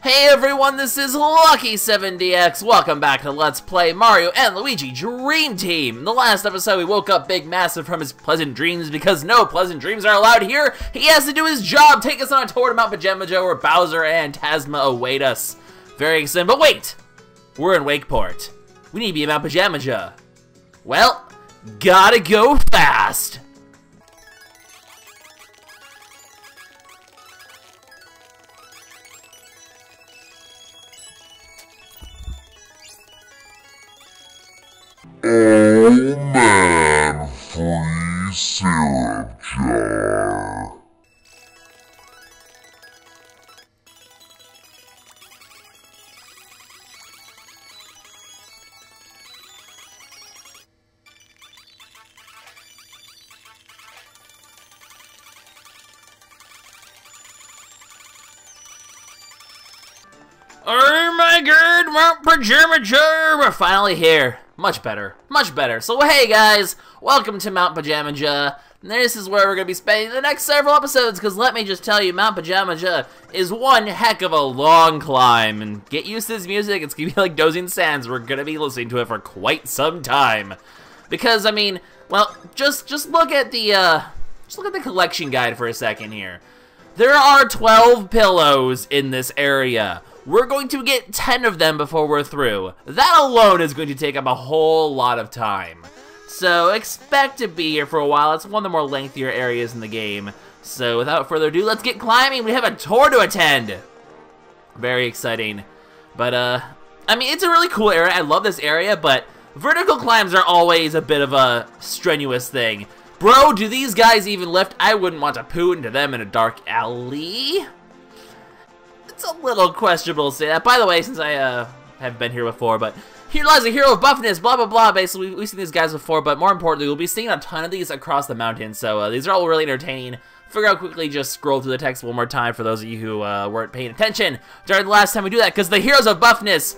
Hey everyone, this is Lucky7DX. Welcome back to Let's Play Mario and Luigi Dream Team. In the last episode, we woke up Big Massive from his pleasant dreams because no pleasant dreams are allowed here. He has to do his job, take us on a tour to Mount Pajamaja where Bowser and Tazma await us. Very exciting, but wait! We're in Wakeport. We need to be in Mount Pajamaja. Well, gotta go fast! Oh man, free syrup jar. Oh my god, Mount Pajamaja! We're finally here. Much better. Much better. So hey guys, welcome to Mount Pajamaja. This is where we're going to be spending the next several episodes, because let me just tell you, Mount Pajamaja is one heck of a long climb. And get used to this music, it's going to be like Dozing Sands. We're going to be listening to it for quite some time. Because, I mean, well, just look at the, collection guide for a second here. There are 12 pillows in this area. We're going to get 10 of them before we're through. That alone is going to take up a whole lot of time. So expect to be here for a while. It's one of the more lengthier areas in the game. So without further ado, let's get climbing. We have a tour to attend. Very exciting. But, I mean, it's a really cool area. I love this area, but vertical climbs are always a bit of a strenuous thing. Bro, do these guys even lift? I wouldn't want to poo into them in a dark alley. It's a little questionable to say that. By the way, since I have been here before, but here lies a hero of buffness, blah blah blah. Basically, we've seen these guys before, but more importantly, we'll be seeing a ton of these across the mountain. So these are all really entertaining. Figure out quickly, just scroll through the text one more time for those of you who weren't paying attention during the last time we do that, because the heroes of buffness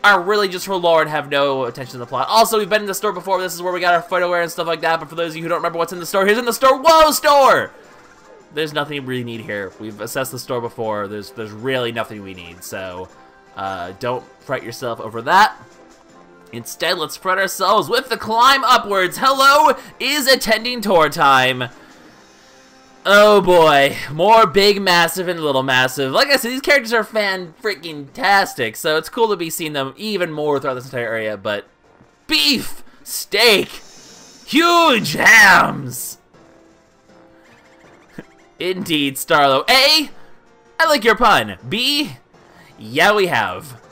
are really just for lore and have no attention to the plot. Also, we've been in the store before. This is where we got our footwear and stuff like that. But for those of you who don't remember what's in the store, here's in the store. Whoa, store! There's nothing we really need here. We've assessed the store before. There's really nothing we need. So, don't fret yourself over that. Instead, let's fret ourselves with the climb upwards. Hello is attending tour time. Oh boy, more Big Massive and Little Massive. Like I said, these characters are fan-freaking-tastic, so it's cool to be seeing them even more throughout this entire area. But beef, steak, huge hams. Indeed, Starlo. A, I like your pun. B, yeah, we have.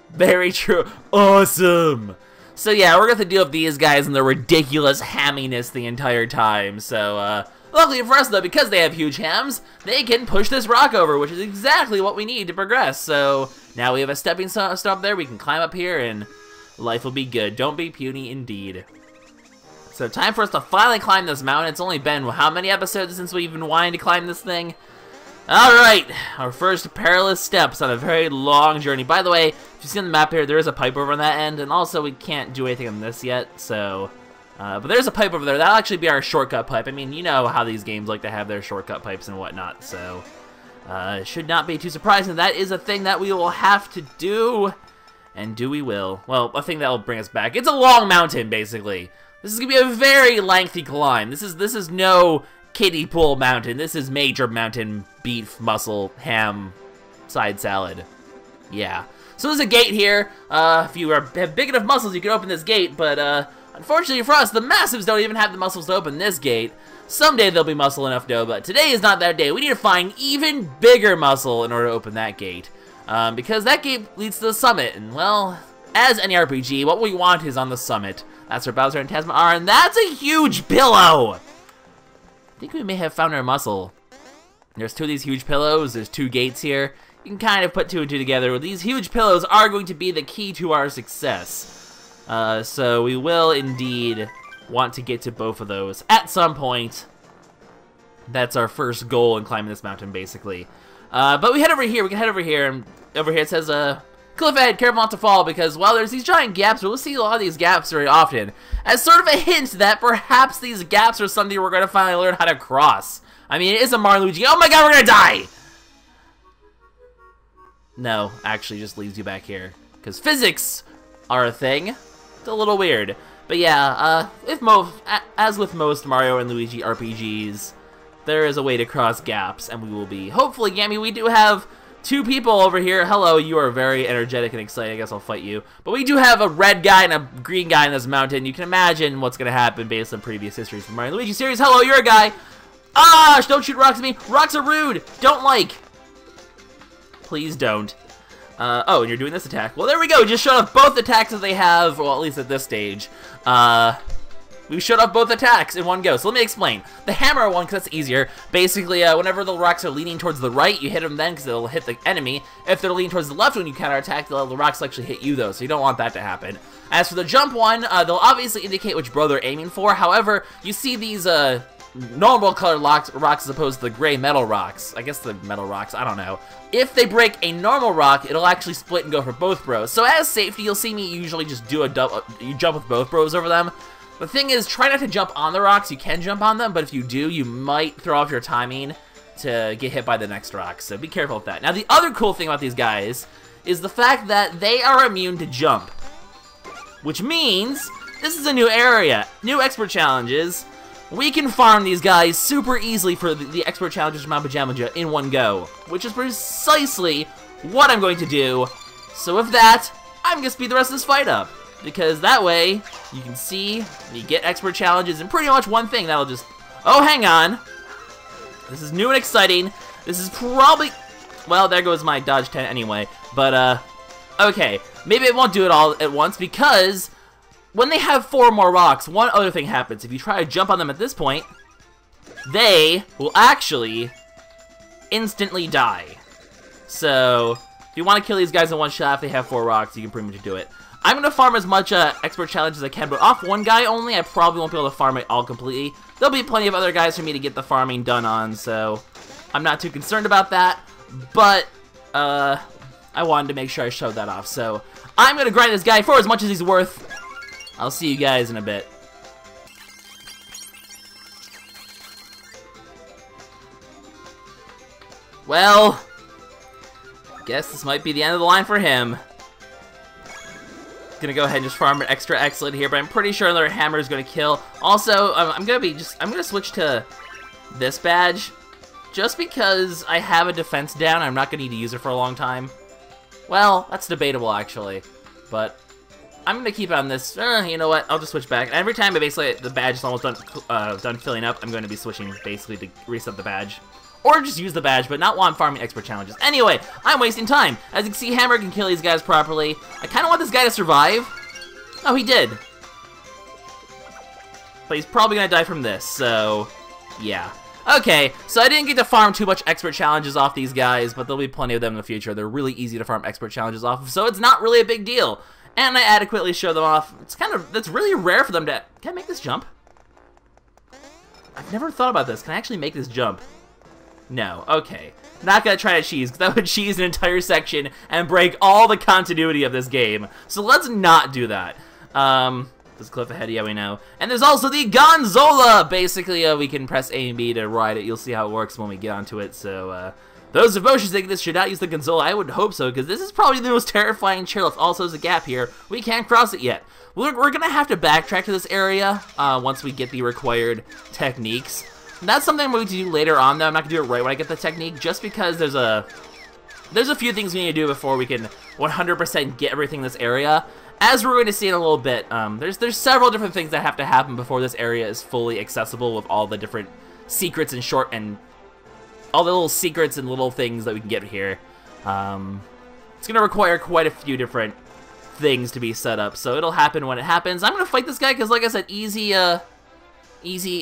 Very true. Awesome. So yeah, we're going to deal with these guys and their ridiculous hamminess the entire time. So, luckily for us though, because they have huge hams, they can push this rock over, which is exactly what we need to progress. So now we have a stepping stone there. We can climb up here and life will be good. Don't be puny indeed. So time for us to finally climb this mountain. It's only been how many episodes since we've been wanting to climb this thing? Alright, our first perilous steps on a very long journey. By the way, if you see on the map here, there is a pipe over on that end, and also we can't do anything on this yet, so... but there's a pipe over there. That'll actually be our shortcut pipe. I mean, you know how these games like to have their shortcut pipes and whatnot, so... it should not be too surprising. That is a thing that we will have to do, and do we will. Well, a thing that will bring us back. It's a long mountain, basically. This is gonna be a very lengthy climb. This is no kiddie pool mountain. This is major mountain beef, muscle, ham, side salad. Yeah. So there's a gate here. If you have big enough muscles, you can open this gate, but unfortunately for us, the Massives don't even have the muscles to open this gate. Someday they'll be muscle enough though, but today is not that day. We need to find even bigger muscle in order to open that gate. Because that gate leads to the summit, and well, as any RPG, what we want is on the summit. That's where Bowser and Tazma are, and that's a huge pillow! I think we may have found our muscle. There's two of these huge pillows, there's two gates here. You can kind of put two and two together. These huge pillows are going to be the key to our success. So we will indeed want to get to both of those at some point. That's our first goal in climbing this mountain, basically. But we head over here, we can head over here, and over here it says, cliff ahead, careful not to fall, because, well, there's these giant gaps, but we'll see a lot of these gaps very often, as sort of a hint that perhaps these gaps are something we're going to finally learn how to cross. I mean, it is a Mario Luigi. Oh my god, we're going to die! No, actually just leaves you back here. Because physics are a thing. It's a little weird. But yeah, as with most Mario and Luigi RPGs, there is a way to cross gaps, and we will be... Hopefully, Gammy, we do have 2 people over here. Hello, you are very energetic and excited. I guess I'll fight you. But we do have a red guy and a green guy in this mountain. You can imagine what's going to happen based on previous histories from Mario and Luigi series. Hello, you're a guy. Ah, don't shoot rocks at me. Rocks are rude. Don't like. Please don't. Oh, and you're doing this attack. Well, there we go. Just showed off both attacks that they have, well, at least at this stage. We showed off both attacks in one go. So let me explain. The hammer one, because that's easier. Basically, whenever the rocks are leaning towards the right, you hit them then, because it'll hit the enemy. If they're leaning towards the left when you counterattack, the rocks will actually hit you, though, so you don't want that to happen. As for the jump one, they'll obviously indicate which bro they're aiming for. However, you see these, normal colored rocks as opposed to the gray metal rocks. I guess the metal rocks, I don't know. If they break a normal rock, it'll actually split and go for both bros. So as safety, you'll see me usually just do you jump with both bros over them. The thing is, try not to jump on the rocks. You can jump on them, but if you do, you might throw off your timing to get hit by the next rock. So be careful with that. Now, the other cool thing about these guys is the fact that they are immune to jump. Which means, this is a new area, new expert challenges. We can farm these guys super easily for the expert challenges from Mappa in one go, which is precisely what I'm going to do. So with that, I'm going to speed the rest of this fight up, because that way, you can see, you get expert challenges, and pretty much one thing that'll just... Oh, hang on! This is new and exciting. This is probably... Well, there goes my dodge 10 anyway, but, okay. Maybe it won't do it all at once, because... When they have 4 more rocks, one other thing happens. If you try to jump on them at this point, they will actually instantly die. So, if you want to kill these guys in one shot, if they have 4 rocks, you can pretty much do it. I'm going to farm as much expert challenge as I can, but off one guy only, I probably won't be able to farm it all completely. There'll be plenty of other guys for me to get the farming done on, so I'm not too concerned about that. But, I wanted to make sure I showed that off. So, I'm going to grind this guy for as much as he's worth. I'll see you guys in a bit. Well, guess this might be the end of the line for him. Gonna go ahead and just farm an extra excellent here, but I'm pretty sure another hammer is gonna kill. Also, I'm gonna switch to this badge, just because I have a defense down. I'm not gonna need to use it for a long time. Well, that's debatable actually, but. I'm gonna keep on this. You know what? I'll just switch back. Every time basically the badge is almost done filling up, I'm going to be switching basically to reset the badge, or just use the badge, but not while I'm farming expert challenges. Anyway, I'm wasting time. As you can see, Hammer can kill these guys properly. I kind of want this guy to survive. Oh, he did. But he's probably gonna die from this. So, yeah. Okay, so I didn't get to farm too much expert challenges off these guys, but there'll be plenty of them in the future. They're really easy to farm expert challenges off of, so it's not really a big deal. And I adequately show them off. That's really rare for them to... Can I make this jump? I've never thought about this. Can I actually make this jump? No. Okay. Not gonna try to cheese, because that would cheese an entire section and break all the continuity of this game. So let's not do that. There's cliff ahead, yeah, we know. And there's also the Gonzola! Basically, we can press A and B to ride it. You'll see how it works when we get onto it, so, those devotions thinking this should not use the Gonzola. I would hope so, because this is probably the most terrifying chairlift. Also, there's a gap here. We can't cross it yet. We're going to have to backtrack to this area once we get the required techniques. And that's something we do later on, though. I'm not going to do it right when I get the technique, just because there's a few things we need to do before we can 100% get everything in this area. As we're going to see in a little bit, there's several different things that have to happen before this area is fully accessible with all the different secrets and all the little secrets and little things that we can get here. It's going to require quite a few different things to be set up, so it'll happen when it happens. I'm going to fight this guy because, like I said, easy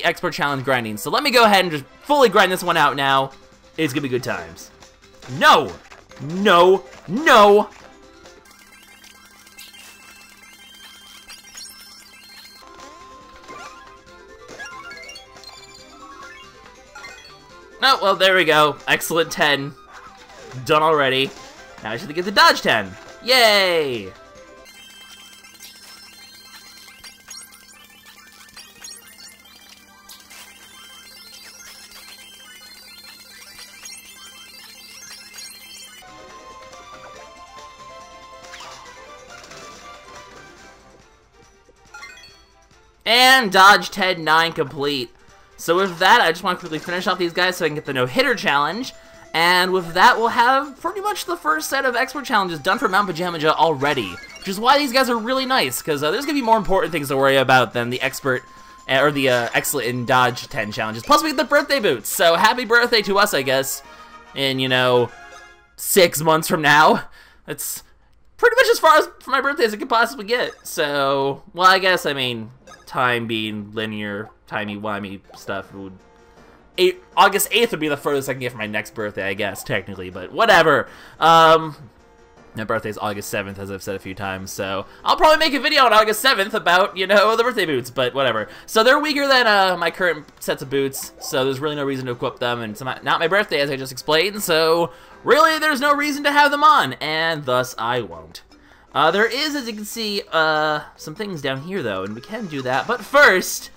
expert challenge grinding. So let me go ahead and just fully grind this one out now. It's going to be good times. No! No! No! Oh, well, there we go. Excellent 10. Done already. Now I should get the dodge 10. Yay! And Dodge 10-9 complete. So with that, I just want to quickly finish off these guys so I can get the no-hitter challenge. And with that, we'll have pretty much the first set of expert challenges done for Mount Pajamaja already. Which is why these guys are really nice, because there's going to be more important things to worry about than the expert, or the excellent in Dodge 10 challenges. Plus, we get the birthday boots, so happy birthday to us, I guess, in, you know, 6 months from now. That's pretty much as far as for my birthday as it could possibly get. So, well, I guess, I mean, time being linear, timey-wimey stuff would... August 8th would be the furthest I can get for my next birthday, I guess, technically, but whatever. My birthday's August 7th, as I've said a few times, so I'll probably make a video on August 7th about, you know, the birthday boots, but whatever. So they're weaker than my current sets of boots, so there's really no reason to equip them, and it's not my birthday, as I just explained, so really there's no reason to have them on, and thus I won't. There is, as you can see, some things down here, though, and we can do that, but first...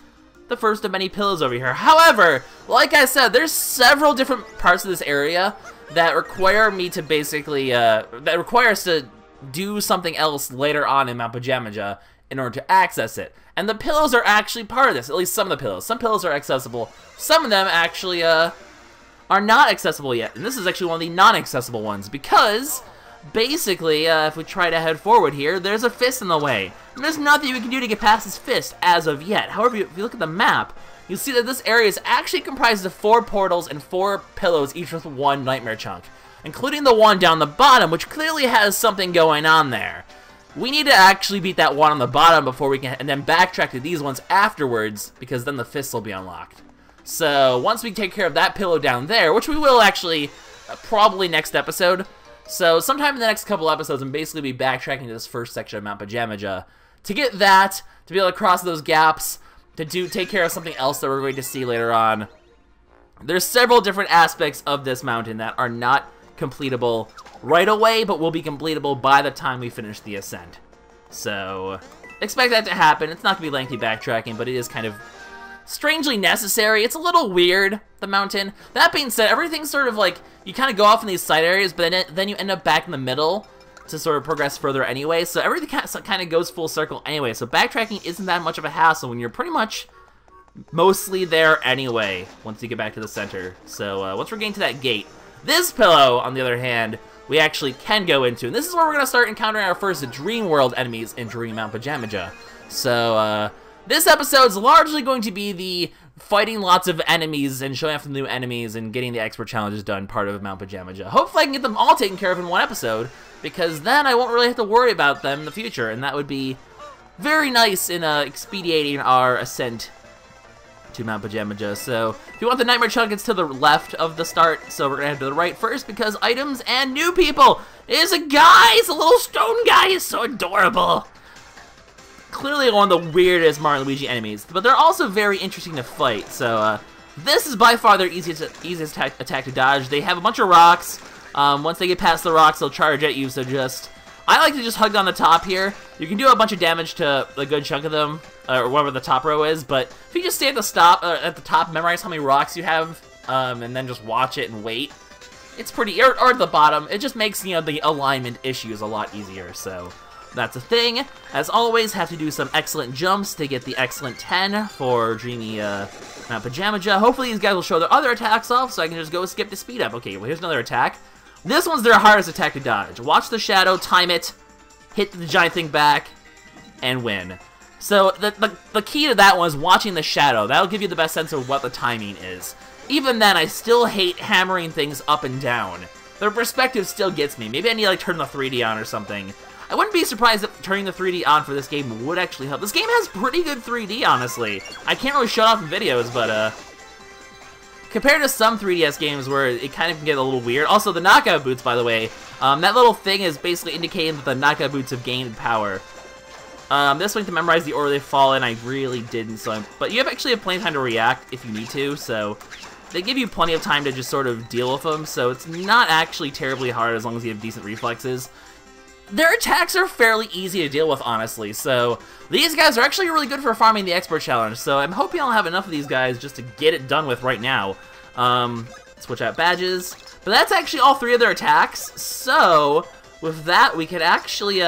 the first of many pillows over here. However, like I said, there's several different parts of this area that require me to basically, that require us to do something else later on in Mount Pajamaja in order to access it. And the pillows are actually part of this, at least some of the pillows. Some pillows are accessible, some of them actually, are not accessible yet. And this is actually one of the non-accessible ones, because... basically, if we try to head forward here, there's a fist in the way. And there's nothing we can do to get past this fist as of yet. However, if you look at the map, you'll see that this area is actually comprised of 4 portals and 4 pillows, each with 1 nightmare chunk. Including the one down the bottom, which clearly has something going on there. We need to actually beat that one on the bottom before we can, and then backtrack to these ones afterwards, because then the fists will be unlocked. So, once we take care of that pillow down there, which we will actually, probably next episode, so sometime in the next couple episodes, I'm basically be backtracking to this first section of Mount Pajamaja to get that, to be able to cross those gaps, to take care of something else that we're going to see later on. There's several different aspects of this mountain that are not completable right away, but will be completable by the time we finish the ascent. So, expect that to happen. It's not going to be lengthy backtracking, but it is kind of strangely necessary. It's a little weird, the mountain. That being said, everything's sort of like, you kind of go off in these side areas, but then you end up back in the middle to sort of progress further anyway, so everything kind of goes full circle anyway, so backtracking isn't that much of a hassle when you're pretty much mostly there anyway, once you get back to the center. So once we're getting to that gate, this pillow, on the other hand, we actually can go into, and this is where we're going to start encountering our first Dream World enemies in Dream Mount Pajamaja. So, this episode's largely going to be the fighting lots of enemies and showing off the new enemies and getting the expert challenges done part of Mount Pajamaja. Hopefully I can get them all taken care of in one episode, because then I won't really have to worry about them in the future, and that would be very nice in expediting our ascent to Mount Pajamaja. So, if you want the Nightmare Chunk, it's to the left of the start, so we're going to head to the right first, because items and new people! There's a guy! It's a little stone guy! He's so adorable! Clearly one of the weirdest Mario and Luigi enemies, but they're also very interesting to fight, so this is by far their easiest attack to dodge. They have a bunch of rocks. Once they get past the rocks, they'll charge at you, so I like to just hug down the top here. You can do a bunch of damage to a good chunk of them, or whatever the top row is, but if you just stay at the top, memorize how many rocks you have, and then just watch it and wait, it's pretty, or at the bottom, it just makes, you know, the alignment issues a lot easier, so... that's a thing. As always, have to do some excellent jumps to get the excellent 10 for Dreamy Mount Pajamaja. Hopefully these guys will show their other attacks off so I can just go skip the speed up. Okay, well here's another attack. This one's their hardest attack to dodge. Watch the shadow, time it, hit the giant thing back, and win. So the key to that one is watching the shadow. That'll give you the best sense of what the timing is. Even then, I still hate hammering things up and down. Their perspective still gets me. Maybe I need to like turn the 3D on or something. I wouldn't be surprised if turning the 3D on for this game would actually help. This game has pretty good 3D, honestly. I can't really show it off in videos, but, compared to some 3DS games where it kind of can get a little weird. Also, the knockout boots, by the way, that little thing is basically indicating that the knockout boots have gained power. This one to memorize the order they fall in, I really didn't, but you actually have plenty of time to react if you need to, so they give you plenty of time to just sort of deal with them, so it's not actually terribly hard as long as you have decent reflexes. Their attacks are fairly easy to deal with, honestly, so these guys are actually really good for farming the Expert Challenge, so I'm hoping I'll have enough of these guys just to get it done with right now. Switch out badges, but that's actually all 3 of their attacks, so with that we could actually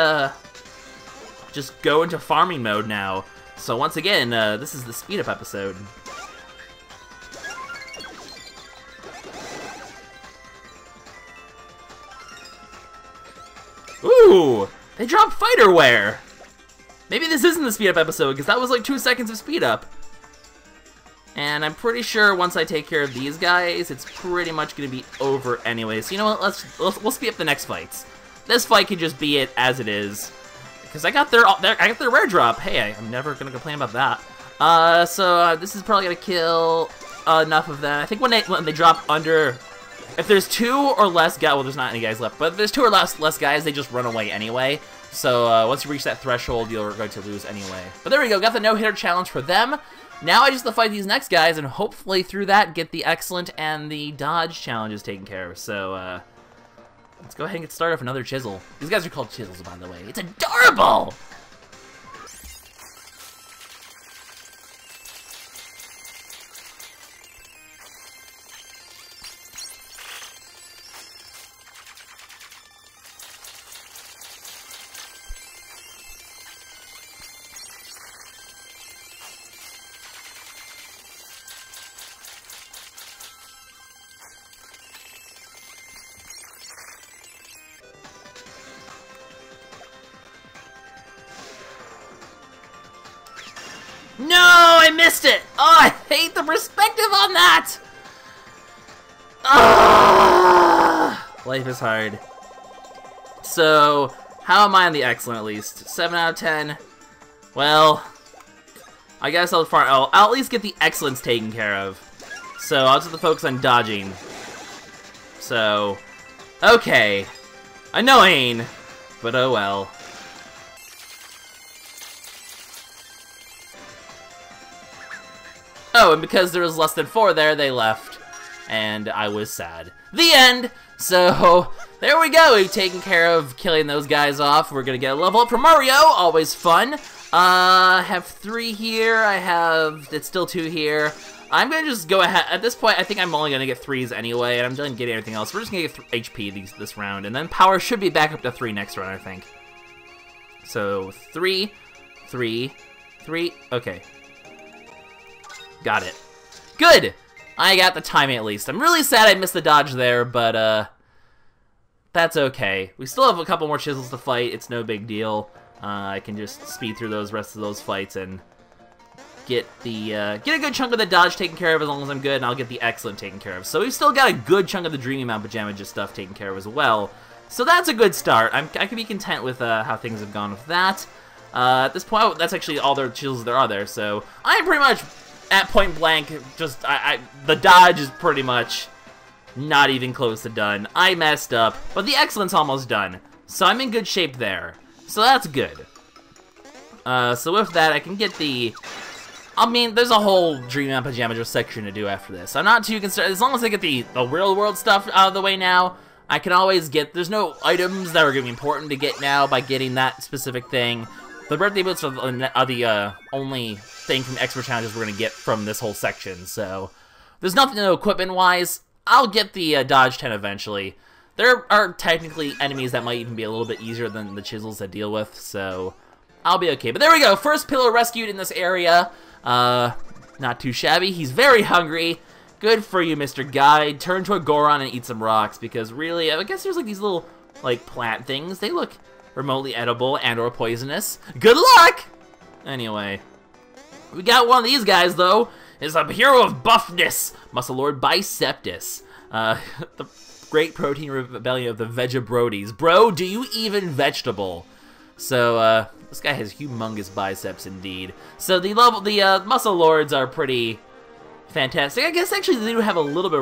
just go into farming mode now. So once again, this is the speed up episode. Ooh, they dropped fighter wear. Maybe this isn't the speed up episode, because that was like 2 seconds of speed up. And I'm pretty sure once I take care of these guys, it's pretty much going to be over anyway. So you know what, we'll speed up the next fights. This fight can just be it as it is. Because I got their rare drop. Hey, I'm never going to complain about that. So this is probably going to kill enough of them. I think when they drop under... If there's 2 or less guys, well, there's not any guys left, but if there's 2 or less guys, they just run away anyway. So once you reach that threshold, you're going to lose anyway. But there we go, got the no-hitter challenge for them. Now I just have to fight these next guys, and hopefully through that, get the excellent and the dodge challenges taken care of. So let's go ahead and get started with another chisel. These guys are called chisels, by the way. It's adorable! No, I missed it! Oh, I hate the perspective on that! Life is hard. So, how am I on the excellent at least? 7 out of 10? Well, I guess I'll at least get the excellence taken care of. So, I'll just have to focus on dodging. So, okay. Annoying, but oh well. Oh, and because there was less than 4 there, they left. And I was sad. The end! So, there we go. We've taken care of killing those guys off. We're gonna get a level up for Mario. Always fun. I have 3 here. It's still 2 here. I'm gonna just go ahead. At this point, I think I'm only gonna get 3s anyway, and I'm done getting everything else. We're just gonna get HP this round, and then power should be back up to 3 next round, I think. So, 3, 3, 3, okay. Got it. Good! I got the timing at least. I'm really sad I missed the dodge there, but that's okay. We still have a couple more chisels to fight. It's no big deal. I can just speed through those rest of those fights and get a good chunk of the dodge taken care of as long as I'm good, and I'll get the excellent taken care of. So we've still got a good chunk of the Dreamy Mount Pajama stuff taken care of as well. So that's a good start. I can be content with how things have gone with that. At this point, that's actually all the chisels there are there, so I'm pretty much at point blank, just, the dodge is pretty much not even close to done. I messed up, but the excellence almost done. So I'm in good shape there. So that's good. So with that, I can get the... I mean, there's a whole Dreamy Mount Pajama section to do after this. I'm not too concerned. As long as I get the real world stuff out of the way now, I can always get... There's no items that are going to be important to get now by getting that specific thing. The birthday boots are the only thing from expert challenges we're going to get from this whole section, so there's nothing new equipment-wise. I'll get the Dodge 10 eventually. There are technically enemies that might even be a little bit easier than the chisels to deal with, so I'll be okay. But there we go, first pillar rescued in this area. Not too shabby. He's very hungry. Good for you, Mr. Guide. Turn to a Goron and eat some rocks, because really, I guess there's like these little, like, plant things. They look remotely edible and or poisonous. Good luck! Anyway, we got one of these guys, though. Is a hero of buffness, Muscle Lord Biceptus. The great protein rebellion of the Vegabrodies. Bro, do you even vegetable? So, this guy has humongous biceps indeed. So the Muscle Lords are pretty fantastic. I guess actually they do have a little bit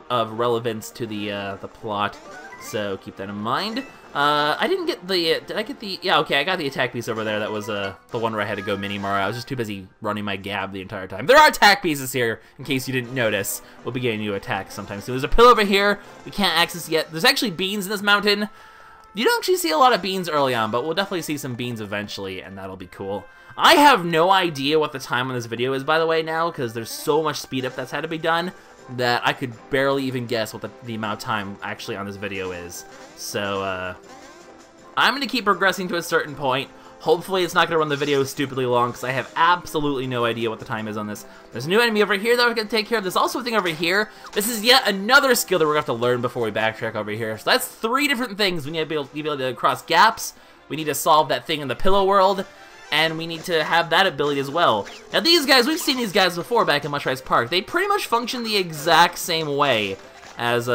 of relevance to the plot. So keep that in mind. I didn't get the, did I get the, yeah, okay, I got the attack piece over there. That was the one where I had to go Mini Mario. I was just too busy running my Gab the entire time. There are attack pieces here, in case you didn't notice. We'll be getting new attacks sometimes. So there's a pill over here we can't access yet. There's actually beans in this mountain. You don't actually see a lot of beans early on, but we'll definitely see some beans eventually, and that'll be cool. I have no idea what the time on this video is, by the way, now, because there's so much speed up that's had to be done that I could barely even guess what the amount of time actually on this video is. So, I'm going to keep progressing to a certain point. Hopefully it's not going to run the video stupidly long, because I have absolutely no idea what the time is on this. There's a new enemy over here that we're going to take care of. There's also a thing over here. This is yet another skill that we're going to have to learn before we backtrack over here. So that's 3 different things. We need to be able to cross gaps. We need to solve that thing in the pillow world. And we need to have that ability as well. Now these guys, we've seen these guys before back in Mushrise Park. They pretty much function the exact same way as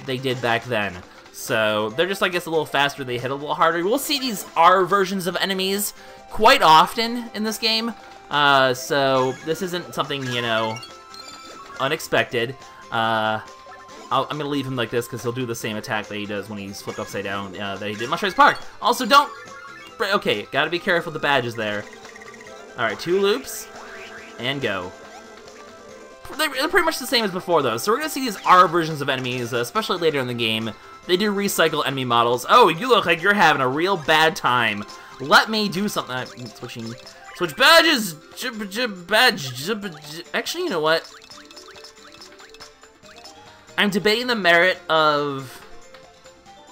they did back then. So they're just, I guess, a little faster, they hit a little harder. We'll see these R versions of enemies quite often in this game. So this isn't something, you know, unexpected. I'm going to leave him like this because he'll do the same attack that he does when he's flipped upside down that he did in Mushrise Park. Also, don't... Okay, gotta be careful with the badges there. Alright, 2 loops, and go. They're pretty much the same as before, though. So we're gonna see these R versions of enemies, especially later in the game. They do recycle enemy models. Oh, you look like you're having a real bad time. Let me do something. I'm switching. Switch badges! Actually, you know what? I'm debating the merit of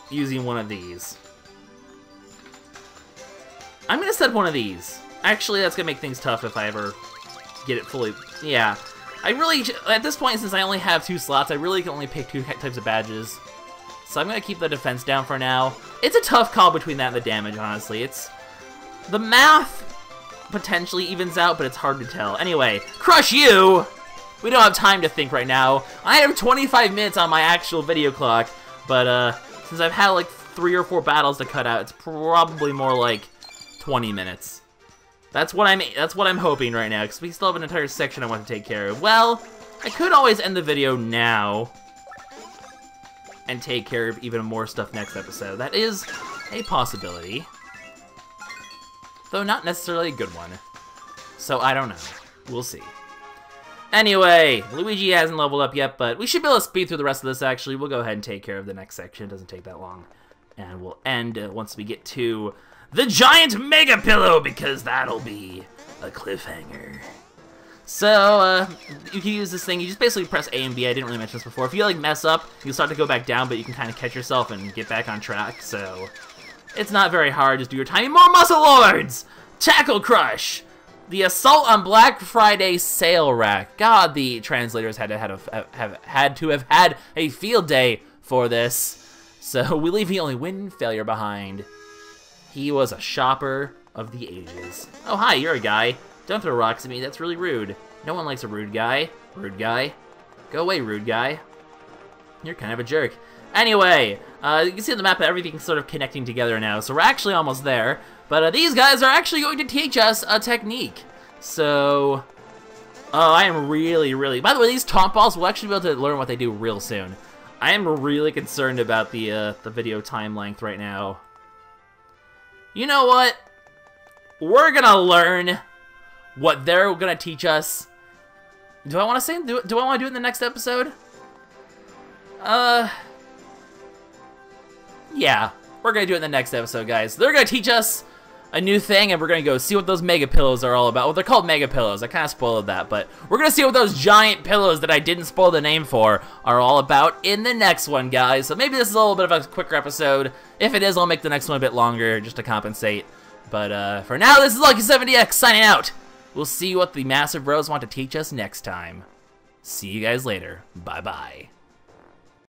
using one of these. I'm gonna set one of these. Actually, that's gonna make things tough if I ever get it fully. Yeah. I really, at this point, since I only have 2 slots, I really can only pick 2 types of badges. So I'm gonna keep the defense down for now. It's a tough call between that and the damage, honestly. It's... The math potentially evens out, but it's hard to tell. Anyway, crush you! We don't have time to think right now. I have 25 minutes on my actual video clock, but since I've had like 3 or 4 battles to cut out, it's probably more like 20 minutes. That's what I'm hoping right now, because we still have an entire section I want to take care of. Well, I could always end the video now and take care of even more stuff next episode. That is a possibility, though not necessarily a good one. So I don't know. We'll see. Anyway, Luigi hasn't leveled up yet, but we should be able to speed through the rest of this, actually. We'll go ahead and take care of the next section. It doesn't take that long. And we'll end once we get to the giant Mega Pillow, because that'll be a cliffhanger. So, you can use this thing. You just basically press A and B. I didn't really mention this before. If you, like, mess up, you'll start to go back down, but you can kind of catch yourself and get back on track. So, it's not very hard. Just do your timing. More Muscle Lords! Tackle Crush! The Assault on Black Friday Sale Rack. God, the translators had to have had a field day for this. So, we leave the only win failure behind. He was a shopper of the ages. Oh, hi, you're a guy. Don't throw rocks at me, that's really rude. No one likes a rude guy. Rude guy. Go away, rude guy. You're kind of a jerk. Anyway, you can see on the map that everything's sort of connecting together now, so we're actually almost there. But these guys are actually going to teach us a technique. So, I am really... By the way, these taunt balls, we'll actually be able to learn what they do real soon. I am really concerned about the video time length right now. You know what? We're gonna learn what they're gonna teach us. Do I want to say? Do I want to do it in the next episode? Yeah, we're gonna do it in the next episode, guys. They're gonna teach us a new thing, and we're gonna go see what those Mega Pillows are all about. Well, they're called Mega Pillows. I kind of spoiled that, but we're gonna see what those giant pillows that I didn't spoil the name for are all about in the next one, guys. So maybe this is a little bit of a quicker episode. If it is, I'll make the next one a bit longer just to compensate. But for now, this is Lucky70X signing out. We'll see what the Massive Bros want to teach us next time. See you guys later. Bye-bye.